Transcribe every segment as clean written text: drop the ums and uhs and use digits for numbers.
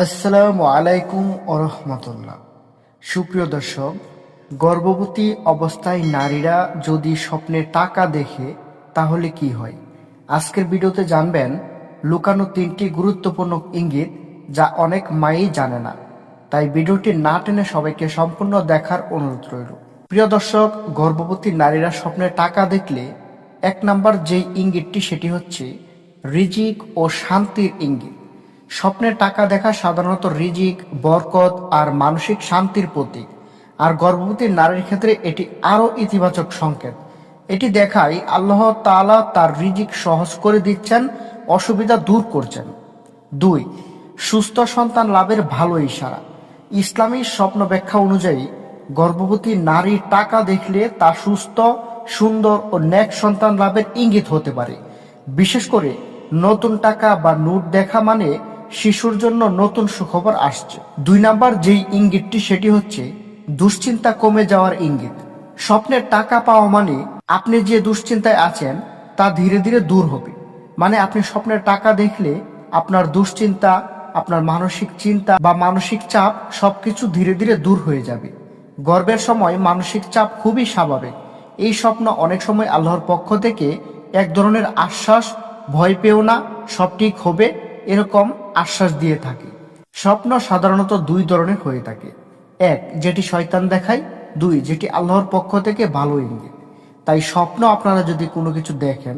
আসসালামু আলাইকুম ওরহমতুল্লাহ। সুপ্রিয় দর্শক, গর্ভবতী অবস্থায় নারীরা যদি স্বপ্নে টাকা দেখে তাহলে কি হয়? আজকের ভিডিওতে জানবেন লুকানো 3টি গুরুত্বপূর্ণ ইঙ্গিত যা অনেক মাই জানে না। তাই ভিডিওটি না টেনে সবাইকে সম্পূর্ণ দেখার অনুরোধ রইল। প্রিয় দর্শক, গর্ভবতী নারীরা স্বপ্নে টাকা দেখলে 1 নাম্বার যেই ইঙ্গিতটি সেটি হচ্ছে রিজিক ও শান্তির ইঙ্গিত। স্বপ্নে টাকা দেখা সাধারণত রিজিক, বরকত আর মানসিক শান্তির প্রতীক। আর গর্ভবতী নারীর ক্ষেত্রে এটি আরও ইতিবাচক সংকেত। এটি দেখায় আল্লাহ তাআলা তার রিজিক সহজ করে দিচ্ছেন, অসুবিধা দূর করছেন। 2. সুস্থ সন্তান লাভের ভালো ইশারা। ইসলামী স্বপ্ন ব্যাখ্যা অনুযায়ী গর্ভবতী নারীর টাকা দেখলে তা সুস্থ, সুন্দর ও নেক সন্তান লাভের ইঙ্গিত হতে পারে। বিশেষ করে নতুন টাকা বা নোট দেখা মানে শিশুর জন্য নতুন সুখবর আসছে। 2 নাম্বার যেই ইঙ্গিতটি সেটি হচ্ছে দুশ্চিন্তা কমে যাওয়ার ইঙ্গিত। স্বপ্নের টাকা পাওয়া মানে আপনি যে দুশ্চিন্তায় আছেন তা ধীরে ধীরে দূর হবে। মানে আপনি স্বপ্নের টাকা দেখলে আপনার দুশ্চিন্তা, আপনার মানসিক চিন্তা বা মানসিক চাপ সবকিছু ধীরে ধীরে দূর হয়ে যাবে। গর্ভের সময় মানসিক চাপ খুবই স্বাভাবিক। এই স্বপ্ন অনেক সময় আল্লাহর পক্ষ থেকে এক ধরনের আশ্বাস, ভয় পেও না, সব ঠিক হবে, এরকম আশ্বাস দিয়ে থাকে। স্বপ্ন সাধারণত 2 ধরনের হয়ে থাকে। 1, যেটি শয়তান দেখায়। 2, যেটি আল্লাহর পক্ষ থেকে ভালো ইঙ্গিত। তাই স্বপ্ন আপনারা যদি কোনো কিছু দেখেন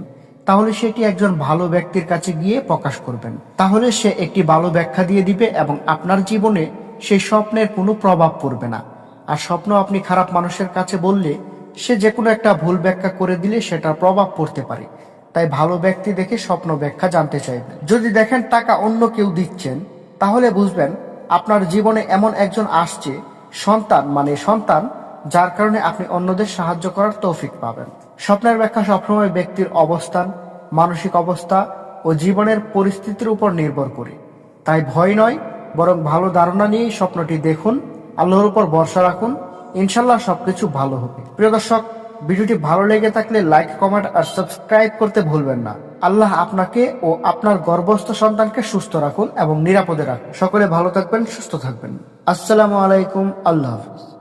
তাহলে সেটি একজন ভালো ব্যক্তির কাছে গিয়ে প্রকাশ করবেন। তাহলে সে একটি ভালো ব্যাখ্যা দিয়ে দিবে এবং আপনার জীবনে সেই স্বপ্নের কোনো প্রভাব পড়বে না। আর স্বপ্ন আপনি খারাপ মানুষের কাছে বললে সে যে কোনো একটা ভুল ব্যাখ্যা করে দিলে সেটার প্রভাব পড়তে পারে। তাই ভালো ব্যক্তি দেখে স্বপ্ন ব্যাখ্যা জানতে চাইবেন। যদি দেখেন টাকা অন্য কেউ দিচ্ছেন তাহলে বুঝবেন আপনার জীবনে এমন একজন আসছে, সন্তান, যার কারণে আপনি অন্যদের সাহায্য করার তৌফিক পাবেন। স্বপ্নের ব্যাখ্যা সবসময় ব্যক্তির অবস্থান, মানসিক অবস্থা ও জীবনের পরিস্থিতির উপর নির্ভর করে। তাই ভয় নয়, বরং ভালো ধারণা নিয়েই স্বপ্নটি দেখুন, আল্লাহর উপর ভরসা রাখুন, ইনশাল্লাহ সবকিছু ভালো হবে। প্রিয় দর্শক, ভিডিওটি ভালো লেগে থাকলে লাইক, কমেন্ট আর সাবস্ক্রাইব করতে ভুলবেন না। আল্লাহ আপনাকে ও আপনার গর্ভস্থ সন্তানকে সুস্থ রাখুন এবং নিরাপদে রাখুন। সকলে ভালো থাকবেন, সুস্থ থাকবেন। আসসালামু আলাইকুম। আল্লাহ হাফিজ।